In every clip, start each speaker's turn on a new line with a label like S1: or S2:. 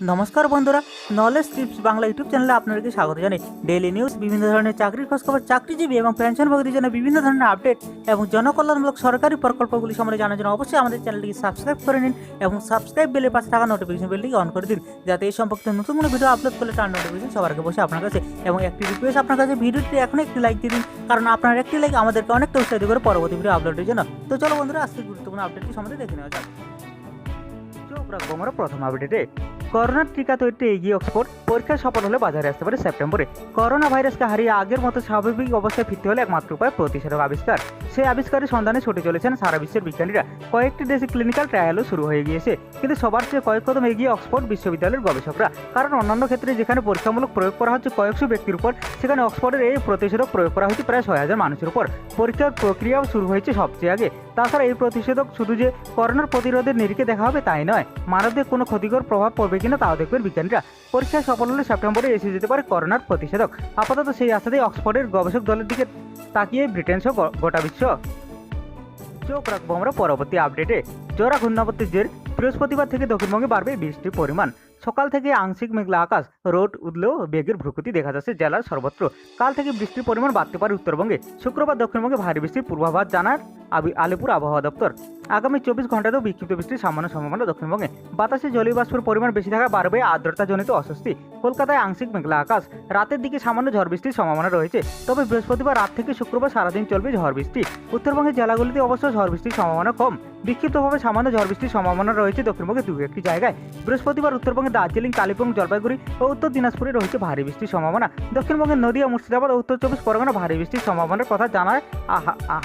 S1: নমস্কার বন্ধুরা, knowledge tips Bangla YouTube চ্যানেলে আপনাদেরকে স্বাগত জানাই। ডেইলি নিউজ, বিভিন্ন ধরনের চাকরির খোঁজখবর, চাকরিজীবী এবং পেনশনভোগীদের জন্য বিভিন্ন ধরনের আপডেট এবং জনকল্যাণমূলক সরকারি প্রকল্পগুলি সম্বন্ধে জানার জন্য অবশ্যই আমাদের চ্যানেলটিকে সাবস্ক্রাইব করে নিন এবং সাবস্ক্রাইব বেলের পাশে থাকা নোটিফিকেশন বেলটিকে অন করে দিন, যাতে এই সম্পর্কিত নতুন কোনো ভিডিও আপলোড করলে তার নোটিফিকেশন সবার আগে বসে আপনার কাছে। এবং একটি রিকোয়েস্ট আপনার কাছে, ভিডিওটি এখন একটি লাইক দিয়ে দিন, কারণ আপনার একটি লাইক আমাদেরকে অনেকটা উৎসাহিত করে পরবর্তী ভিডিও আপলোডের জন্য। তো চলো বন্ধুরা, আজকে গুরুত্বপূর্ণ আপডেটটি সম্বন্ধে দেখে নেওয়া যাক। চোখ রাখবো আমরা প্রথম আপডেটে। করোনার টিকা তৈরিতে এগিয়ে অক্সফোর্ড, পরীক্ষা সফল হলে বাজারে আসতে পারে সেপ্টেম্বরে। করোনা ভাইরাসকে হারিয়ে আগের মতো স্বাভাবিক অবস্থায় ফিরতে হলে একমাত্র উপায় প্রতিষেধক আবিষ্কার। সেই আবিষ্কারের সন্ধানে ছুটে চলেছেন সারা বিশ্বের বিজ্ঞানীরা। কয়েকটি দেশে ক্লিনিক্যাল ট্রায়ালও শুরু হয়ে গিয়েছে, কিন্তু সবার চেয়ে কয়েক কদম এগিয়ে অক্সফোর্ড বিশ্ববিদ্যালয়ের গবেষকরা। কারণ অন্যান্য ক্ষেত্রে যেখানে পরীক্ষামূলক প্রয়োগ করা হচ্ছে কয়েকশো ব্যক্তির উপর, সেখানে অক্সফোর্ডের এই প্রতিষেধক প্রয়োগ করা হয়েছে প্রায় 6,000 মানুষের উপর। পরীক্ষার প্রক্রিয়াও শুরু হয়েছে সবচেয়ে আগে। তাছাড়া এই প্রতিষেধক শুধু যে করোনার প্রতিরোধের নিরিখে দেখা হবে তাই নয়, মানবদের কোনো ক্ষতিকর প্রভাব পড়বে কিনা তাও দেখবেন বিজ্ঞানীরা। পরীক্ষায় সফল হলে সেপ্টেম্বরে এসে যেতে পারে করোনার প্রতিষেধক। আপাতত সেই আশাতেই অক্সফোর্ডের গবেষক দলের দিকে তাকিয়ে ব্রিটেন সহ গোটা বিশ্ব। চোখ রাখবো আমরা পরবর্তী আপডেটে। জোড়া ঘূর্ণাবর্তের জের বৃহস্পতিবার থেকে দক্ষিণবঙ্গে বাড়বে বৃষ্টির পরিমাণ। সকাল থেকে আংশিক মেঘলা আকাশ, রোদ উঠলেও বেগের ভ্রুকুটি দেখা যাচ্ছে জেলার সর্বত্র। কাল থেকে বৃষ্টির পরিমাণ বাড়তে পারে উত্তরবঙ্গে। শুক্রবার দক্ষিণবঙ্গে ভারী বৃষ্টির পূর্বাভাস জানার আলিপুর আবহাওয়া দপ্তর। আগামী 24 ঘন্টাতেও বিক্ষিপ্ত বৃষ্টির সামান্য সম্ভাবনা দক্ষিণবঙ্গে। বাতাসে জলীয় বাষ্পের পরিমাণ বেশি থাকা বাড়বে আর্দ্রতাজনিত অস্বস্তি। কলকাতায় আংশিক মেঘলা আকাশ, রাতের দিকে সামান্য ঝড় বৃষ্টির সম্ভাবনা রয়েছে। তবে বৃহস্পতিবার রাত থেকে শুক্রবার সারাদিন চলবে ঝড় বৃষ্টি। উত্তরবঙ্গের জেলাগুলিতে অবশ্য ঝড় বৃষ্টির সম্ভাবনা কম। বিক্ষিপ্তভাবে সামান্য ঝড় বৃষ্টির সম্ভাবনা রয়েছে দক্ষিণবঙ্গে দু একটি জায়গায়। বৃহস্পতিবার উত্তরবঙ্গে দার্জিলিং, কালিম্পং, জলপাইগুড়ি ও উত্তর দিনাজপুরে রয়েছে ভারী বৃষ্টির সম্ভাবনা। দক্ষিণবঙ্গের নদিয়া, মুর্শিদাবাদ ও উত্তর 24 পরগনা ভারী বৃষ্টির সম্ভাবনার কথা জানায়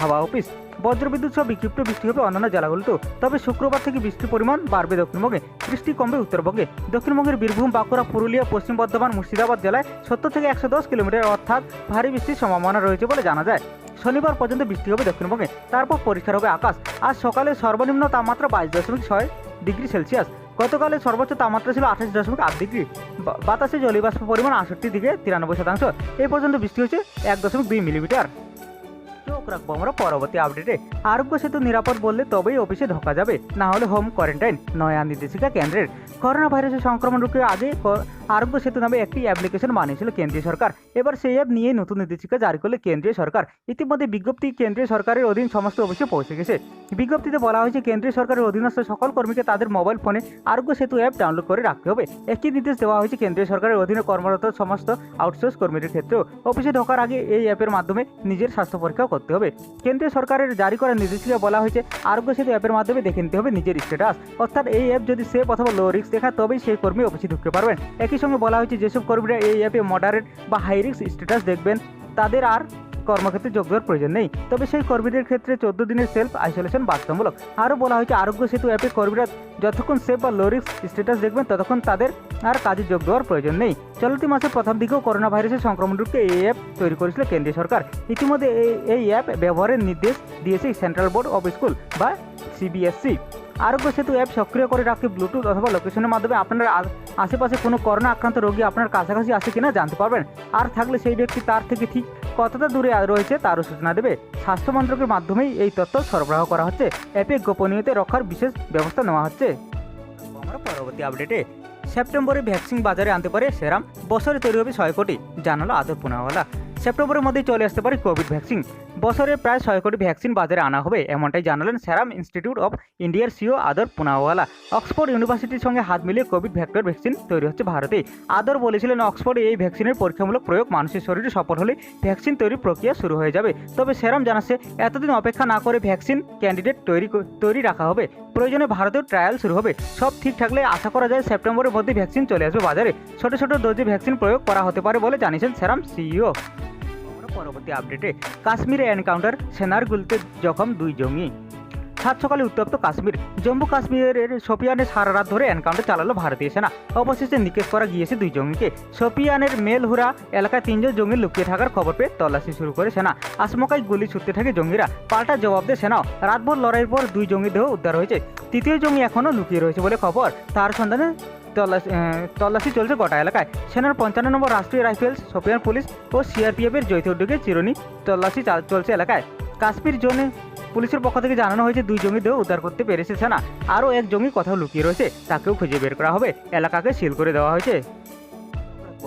S1: হাওয়া অফিস। বজ্রবিদ্যুৎ সহ বিক্ষিপ্ত বৃষ্টি হবে অন্যান্য জেলাগুলিতেও। তবে শুক্রবার থেকে বৃষ্টির পরিমাণ বাড়বে দক্ষিণবঙ্গে, বৃষ্টি কমবে উত্তরবঙ্গে। দক্ষিণবঙ্গের বীরভূম, বাঁকুড়া, পুরুলিয়া, পশ্চিম বর্ধমান, মুর্শিদাবাদ জেলায় 70 থেকে 110 কিলোমিটার অর্থাৎ ভারী বৃষ্টির সম্ভাবনা রয়েছে বলে জানা যায়। শনিবার পর্যন্ত বৃষ্টি হবে দক্ষিণবঙ্গে, তারপর পরিষ্কার হবে আকাশ। আজ সকালে সর্বনিম্ন তাপমাত্রা 22.6 ডিগ্রি সেলসিয়াস। গতকালের সর্বোচ্চ তাপমাত্রা ছিল 28.8 ডিগ্রি। বাতাসে জলীয় বাষ্প পরিমাণ 68 থেকে 93%। এই পর্যন্ত বৃষ্টি হচ্ছে 1.2 মিলিমিটার। চোখ রাখবো আমরা পরবর্তী আপডেটে। আরোগ্য সেতু নিরাপদ বললে তবেই অফিসে ঢোকা যাবে, না হলে হোম কোয়ারেন্টাইন, নয়া নির্দেশিকা কেন্দ্রের। করোনা ভাইরাসের সংক্রমণ রোধে আগে আরোগ্য সেতু নামে একটি অ্যাপ্লিকেশন বানিয়েছিল কেন্দ্রীয় সরকার। এবার সেই অ্যাপ নিয়ে নতুন নির্দেশিকা জারি করলে কেন্দ্রীয় সরকার। ইতিমধ্যে বিজ্ঞপ্তি কেন্দ্রীয় সরকারের অধীন সমস্ত অফিসে পৌঁছে গেছে। বিজ্ঞপ্তিতে বলা হয়েছে কেন্দ্রীয় সরকারের অধীনস্থ সকল কর্মীকে তাদের মোবাইল ফোনে আরোগ্য সেতু অ্যাপ ডাউনলোড করে রাখতে হবে। একই নির্দেশ দেওয়া হয়েছে কেন্দ্রীয় সরকারের অধীনে কর্মরত সমস্ত আউটসোর্স কর্মীদের ক্ষেত্রেও। অফিসে ঢোকার আগে এই অ্যাপের মাধ্যমে নিজের স্বাস্থ্য পরীক্ষাও করতে হবে। কেন্দ্রীয় সরকারের জারি করা নির্দেশিকা বলা হয়েছে আরোগ্য সেতু অ্যাপের মাধ্যমে দেখে নিতে হবে নিজের স্ট্যাটাস, অর্থাৎ এই অ্যাপ যদি সেফ অথবা লো রিস্ক দেখায় তবেই সেই কর্মী অফিসে ঢুকতে পারবেন। একই সঙ্গে বলা হয়েছে যেসব কর্মীরা এই অ্যাপে মডারেট বা হাই রিস্ক স্ট্যাটাস দেখবেন তাদের আর কর্মক্ষেত্রে যোগ দেওয়ার প্রয়োজন নেই। তবে সেই কর্মীদের ক্ষেত্রে 14 দিনের সেলফ আইসোলেশন বাধ্যতামূলক। আরও বলা হয়েছে আরোগ্য সেতু অ্যাপে কর্মীরা যতক্ষণ সেফ বা লো রিস্ক স্ট্যাটাস দেখবেন ততক্ষণ তাদের আর কাজে যোগ দেওয়ার প্রয়োজন নেই। চলতি মাসের প্রথম দিকেও করোনা ভাইরাসের সংক্রমণ রুখতে এই অ্যাপ তৈরি করেছিল কেন্দ্রীয় সরকার। ইতিমধ্যে এই অ্যাপ ব্যবহারের নির্দেশ দিয়েছে সেন্ট্রাল বোর্ড অফ স্কুল বা সিবিএসসি। আরোগ্য সেতু অ্যাপ সক্রিয় করে রাখতে ব্লুটুথ অথবা লোকেশনের মাধ্যমে আপনার আশেপাশে কোনো করোনা আক্রান্ত রোগী আপনার কাছাকাছি আছে কিনা জানতে পারবেন। আর থাকলে সেই ব্যক্তি তার থেকে ঠিক কতটা দূরে রয়েছে তারও সূচনা দেবে। স্বাস্থ্য মন্ত্রকের মাধ্যমেই এই তথ্য সরবরাহ করা হচ্ছে। অ্যাপে গোপনীয়তা রক্ষার বিশেষ ব্যবস্থা নেওয়া হচ্ছে। আমরা পরবর্তী আপডেটে। সেপ্টেম্বরে ভ্যাকসিন বাজারে আনতে পারে সেরাম, বছরে তৈরি হবে 6 কোটি, জানালো আদর পুনাওয়ালা। সেপ্টেম্বরের মধ্যেই চলে আসতে পারে কোভিড ভ্যাকসিন। বছরে প্রায় 6 কোটি ভ্যাকসিন বাজারে আনা হবে, এমনটাই জানালেন সেরাম ইনস্টিটিউট অফ ইন্ডিয়ার সিও আদর পুনাওয়ালা। অক্সফোর্ড ইউনিভার্সিটির সঙ্গে হাত মিলিয়ে কোভিড ভ্যাক্টর ভ্যাকসিন তৈরি হচ্ছে ভারতে। আদর বলেছিলেন অক্সফোর্ডে এই ভ্যাকসিনের পরীক্ষামূলক প্রয়োগ মানুষের শরীরে সফল হলে ভ্যাকসিন তৈরির প্রক্রিয়া শুরু হয়ে যাবে। তবে সেরাম জানাচ্ছে এতদিন অপেক্ষা না করে ভ্যাকসিন ক্যান্ডিডেট তৈরি রাখা হবে। প্রয়োজনে ভারতেও ট্রায়াল শুরু হবে। সব ঠিক থাকলে আশা করা যায় সেপ্টেম্বরের মধ্যে ভ্যাকসিন চলে আসবে বাজারে। ছোট ছোট ডোজে ভ্যাকসিন প্রয়োগ করা হতে পারে বলে জানিয়েছেন সেরাম সিইও। পরবর্তী আপডেটে। কাশ্মীরে এনকাউন্টার, সেনার গুলিতে জখম 2 জঙ্গি। সাত সকালে উত্তপ্ত কাশ্মীর। জম্মু কাশ্মীরের শোপিয়ানে সারা রাত ধরে এনকাউন্টার চালালো ভারতীয় সেনা। অবশেষে নিকেশ করা গিয়েছে 2 জঙ্গিকে। শোপিয়ানের মেলহুরা এলাকায় 3 জন জঙ্গি লুকিয়ে থাকার খবর পেয়ে তল্লাশি শুরু করে সেনা। আচমকাই গুলি ছুটতে থাকে জঙ্গিরা, পাল্টা জবাব দেয় সেনাও। রাতভর লড়াইয়ের পর 2 জঙ্গি দেহ উদ্ধার হয়েছে। তৃতীয় জঙ্গি এখনও লুকিয়ে রয়েছে বলে খবর। তার সন্ধানে তল্লাশি চলছে গোটা এলাকায়। সেনার 55 নম্বর রাষ্ট্রীয় রাইফেলস, শোপিয়ান পুলিশ ও সিআরপিএফের যৌথ উদ্যোগে চিরুনি তল্লাশি চলছে এলাকায়। কাশ্মীর জোনে পুলিশের পক্ষ থেকে জানানো হয়েছে 2 জঙ্গি দেহ উদ্ধার করতে পেরেছে সেনা। আরও এক জঙ্গি কোথাও লুকিয়ে রয়েছে, তাকেও খুঁজে বের করা হবে। এলাকাকে সিল করে দেওয়া হয়েছে।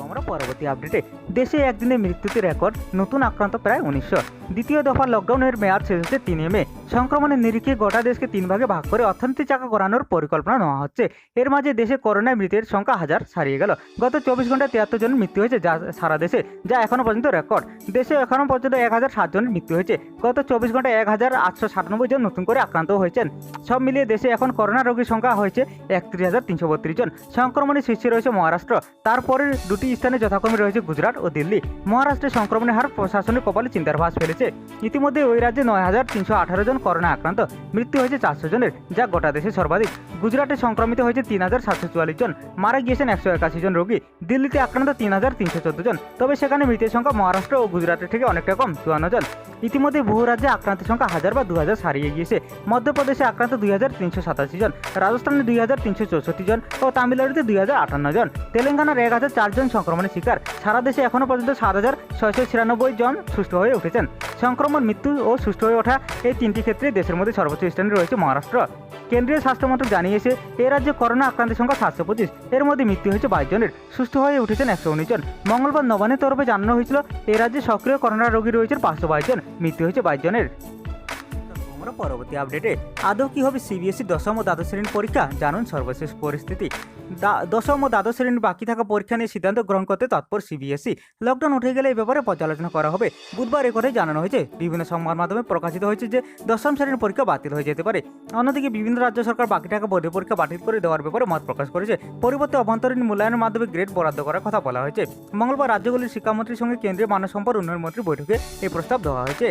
S1: আমরা পরবর্তী আপডেটে দেশে একদিনে মৃত্যুতে রেকর্ড, নতুন আক্রান্ত প্রায় 1900। দ্বিতীয় দফা লকডাউনের মেয়াদ শেষ হচ্ছে 3 মে। সংক্রমণের নিরিখে গোটা দেশকে 3 ভাগে ভাগ করে অর্থনীতি চাকা করানোর পরিকল্পনা নেওয়া হচ্ছে। এর মাঝে দেশে করোনায় মৃতের সংখ্যা 1000 ছাড়িয়ে গেল। গত 24 ঘন্টায় 73 জনের মৃত্যু হয়েছে যা সারা দেশে, যা এখনো পর্যন্ত রেকর্ড। দেশে এখনো পর্যন্ত 1007 জনের মৃত্যু হয়েছে। গত 24 ঘন্টায় 1897 জন নতুন করে আক্রান্ত হয়েছেন। সব মিলিয়ে দেশে এখন করোনা রোগীর সংখ্যা হয়েছে 31,332 জন। সংক্রমণের শীর্ষে রয়েছে মহারাষ্ট্র, তারপরে দুটি স্থানে যথাক্রমে রয়েছে গুজরাট ও দিল্লি। মহারাষ্ট্রে সংক্রমণের হার প্রশাসনের কপালে চিন্তার ভাঁজ ফেলেছে। ইতিমধ্যে ওই রাজ্যে 9,318 জন করোনা আক্রান্ত, মৃত্যু হয়েছে 400 জনের, যা গোটা দেশে সর্বাধিক। গুজরাটে সংক্রমিত হয়েছে 3,744 জন, মারা গিয়েছেন 181 জন রোগী। দিল্লিতে আক্রান্ত 3,314 জন, তবে সেখানে মৃতের সংখ্যা মহারাষ্ট্র ও গুজরাটের থেকে অনেকটা কম, 54 জন। ইতিমধ্যে বহু রাজ্যে আক্রান্তের সংখ্যা 1000 বা 2000 ছাড়িয়ে গিয়েছে। মধ্যপ্রদেশে আক্রান্ত 2,387 জন, রাজস্থানে 2,364 জন ও তামিলনাড়ুতে 2,058 জন। তেলেঙ্গানার 1,004 জন সংক্রমণের শিকার। সারা দেশে এখনো পর্যন্ত 7,696 জন সুস্থ হয়ে উঠেছেন। সংক্রমণ, মৃত্যু ও সুস্থ হয়ে ওঠা এই 3টি ক্ষেত্রে দেশের মধ্যে সর্বোচ্চ স্থানে রয়েছে মহারাষ্ট্র। কেন্দ্রীয় স্বাস্থ্য মন্ত্রক জানিয়েছে এ রাজ্যে করোনা আক্রান্তের সংখ্যা 725, এর মধ্যে মৃত্যু হয়েছে 22 জনের, সুস্থ হয়ে উঠেছেন 119 জন। মঙ্গলবার নবান্নের তরফে জানানো হয়েছিল এ রাজ্যে সক্রিয় করোনা রোগী রয়েছেন 522 জন, মৃত্যু হয়েছে 22 জনের। পরবর্তী আপডেটে আদৌ কি হবে সিবিএসই দশম ও দ্বাদশ শ্রেণীর পরীক্ষা, জানুন সর্বশেষ পরিস্থিতি। দশম ও দ্বাদশ শ্রেণীর বাকি থাকা পরীক্ষা নিয়ে সিদ্ধান্ত গ্রহণ করতে তৎপর সিবিএসই। লকডাউন উঠে গেলে এই ব্যাপারে পর্যালোচনা করা হবে। বুধবার এ কথাই জানানো হয়েছে। বিভিন্ন সংবাদ মাধ্যমে প্রকাশিত হয়েছে যে দশম শ্রেণীর পরীক্ষা বাতিল হয়ে যেতে পারে। অন্যদিকে বিভিন্ন রাজ্য সরকার বাকি থাকা বোর্ডের পরীক্ষা বাতিল করে দেওয়ার ব্যাপারে মত প্রকাশ করেছে। পরিবর্তে অভ্যন্তরীণ মূল্যায়নের মাধ্যমে গ্রেড বরাদ্দ করার কথা বলা হয়েছে। মঙ্গলবার রাজ্যগুলির শিক্ষামন্ত্রীর সঙ্গে কেন্দ্রীয় মানব সম্পদ উন্নয়ন মন্ত্রীর বৈঠকে এই প্রস্তাব দেওয়া হয়েছে।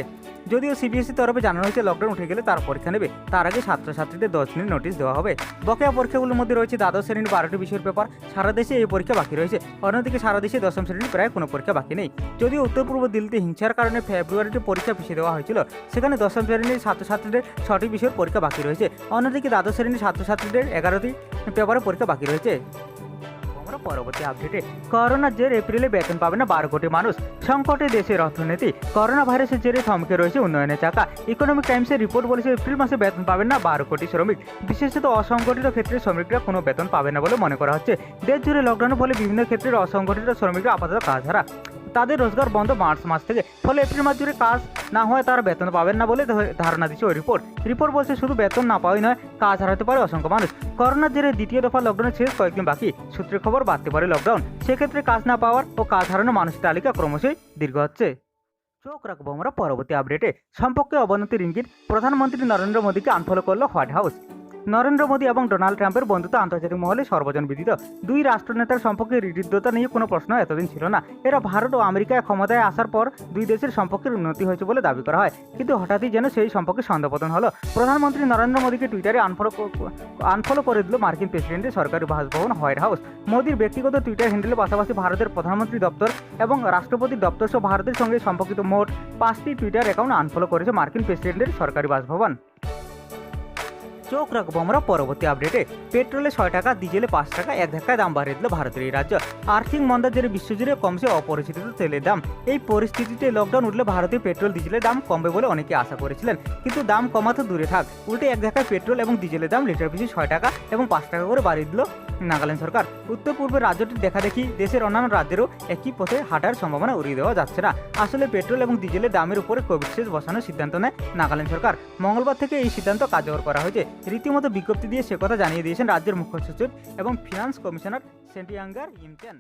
S1: যদিও সিবিএসই তরফে জানানো হয়েছে লকডাউন উঠে গেলে তার পরীক্ষা নেবে, তার আগে ছাত্রছাত্রীদের 10 দিনের নোটিশ দেওয়া হবে। বকেয়া পরীক্ষাগুলোর মধ্যে রয়েছে দ্বাদশ শ্রেণীর 12টি বিষয়ের পেপার। সারা দেশে এই পরীক্ষা বাকি রয়েছে। অন্যদিকে সারা দেশে দশম শ্রেণীর প্রায় কোনো পরীক্ষা বাকি নেই। যদিও উত্তর পূর্ব দিল্লিতে হিংসার কারণে ফেব্রুয়ারিতে পরীক্ষা পিছিয়ে দেওয়া হয়েছিল, সেখানে দশম শ্রেণীর ছাত্রছাত্রীদের 6টি বিষয়ের পরীক্ষা বাকি রয়েছে। অন্যদিকে দ্বাদশ শ্রেণীর ছাত্রছাত্রীদের 11টি পেপারের পরীক্ষা বাকি রয়েছে। পরবর্তী আপডেটে করোনার জের এপ্রিলে বেতন পাবে না 12 কোটি মানুষ, সংকটে দেশের অর্থনীতি। করোনা ভাইরাসের জেরে থমকে রয়েছে উন্নয়নের চাকা। ইকোনমিক টাইমসের রিপোর্ট বলেছে এপ্রিল মাসে বেতন পাবেন না 12 কোটি শ্রমিক। বিশেষত অসংগঠিত ক্ষেত্রে শ্রমিকরা কোনো বেতন পাবে না বলে মনে করা হচ্ছে। দেশ জুড়ে লকডাউনের ফলে বিভিন্ন ক্ষেত্রের অসংগঠিত শ্রমিকরা আপাতত কাজ হারা। তাদের রোজগার বন্ধ মার্চ মাস থেকে, ফলে এপ্রিল মাস জুড়ে কাজ না হয় তারা বেতন পাবেন না বলে ধারণা দিচ্ছে ওই রিপোর্ট বলছে শুধু বেতন না পাওয়াই নয়, কাজ হারাতে পারে অসংখ্য মানুষ। করোনার জেরে দ্বিতীয় দফা লকডাউনের শেষ কয়েকদিন বাকি। সূত্রের খবর বাড়তে পারে লকডাউন, সেক্ষেত্রে কাজ না পাওয়ার ও কাজ হারানো মানুষের তালিকা ক্রমশই দীর্ঘ হচ্ছে। চোখ রাখবো আমরা পরবর্তী আপডেটে। সম্পর্কে অবনতির ইঙ্গিত, প্রধানমন্ত্রী নরেন্দ্র মোদীকে আনফলো করল হোয়াইট হাউস। নরেন্দ্র মোদী এবং ডোনাল্ড ট্রাম্পের বন্ধুত্ব আন্তর্জাতিক মহলে সর্বজনবিদিত। দুই রাষ্ট্রনেতার সম্পর্কে হৃদ্যতা নিয়ে কোনো প্রশ্ন এতদিন ছিল না। এরা ভারত ও আমেরিকায় ক্ষমতায় আসার পর দুই দেশের সম্পর্কের উন্নতি হয়েছে বলে দাবি করা হয়, কিন্তু হঠাৎই যেন সেই সম্পর্কে ছন্দপতন হলো। প্রধানমন্ত্রী নরেন্দ্র মোদীকে টুইটারে আনফলো করে দিল মার্কিন প্রেসিডেন্টের সরকারি বাসভবন হোয়াইট হাউস। মোদীর ব্যক্তিগত টুইটার হ্যান্ডেলের পাশাপাশি ভারতের প্রধানমন্ত্রী দপ্তর এবং রাষ্ট্রপতির দপ্তর সহ ভারতের সঙ্গে সম্পর্কিত মোট 5টি টুইটার অ্যাকাউন্ট আনফলো করেছে মার্কিন প্রেসিডেন্টের সরকারি বাসভবন। চোখ রাখবো আমরা পরবর্তী আপডেটে। পেট্রোলে 6 টাকা, ডিজেলে 5 টাকা, এক ধাক্কায় দাম বাড়িয়ে দিল ভারতের এই রাজ্য। আর্থিক মন্দার জেরে বিশ্বজুড়ে কমছে অপরিচিত তেলের দাম। এই পরিস্থিতিতে লকডাউন উঠলে ভারতীয় পেট্রোল ডিজেলের দাম কমবে বলে অনেকে আশা করেছিলেন, কিন্তু দাম কমাতে দূরে থাক, উল্টে এক ধাক্কায় পেট্রোল এবং ডিজেলের দাম লিটার পিছু 6 টাকা এবং 5 টাকা করে বাড়িয়ে দিল নাগাল্যান্ড সরকার। উত্তর পূর্বের রাজ্যটির দেখা দেখি দেশের অন্যান্য রাজ্যেরও একই পথে হাঁটার সম্ভাবনা উড়িয়ে দেওয়া যাচ্ছে না। আসলে পেট্রোল এবং ডিজেলের দামের উপরে কোভিড সেস বসানোর সিদ্ধান্ত নেয় নাগাল্যান্ড সরকার। মঙ্গলবার থেকে এই সিদ্ধান্ত কার্যকর করা হয়েছে। রীতিমতো বিজ্ঞপ্তি দিয়ে সে কথা জানিয়ে দিয়েছেন রাজ্যের মুখ্য সচিব এবং ফিনান্স কমিশনার সেন্টিয়াঙ্গার ইমচেন।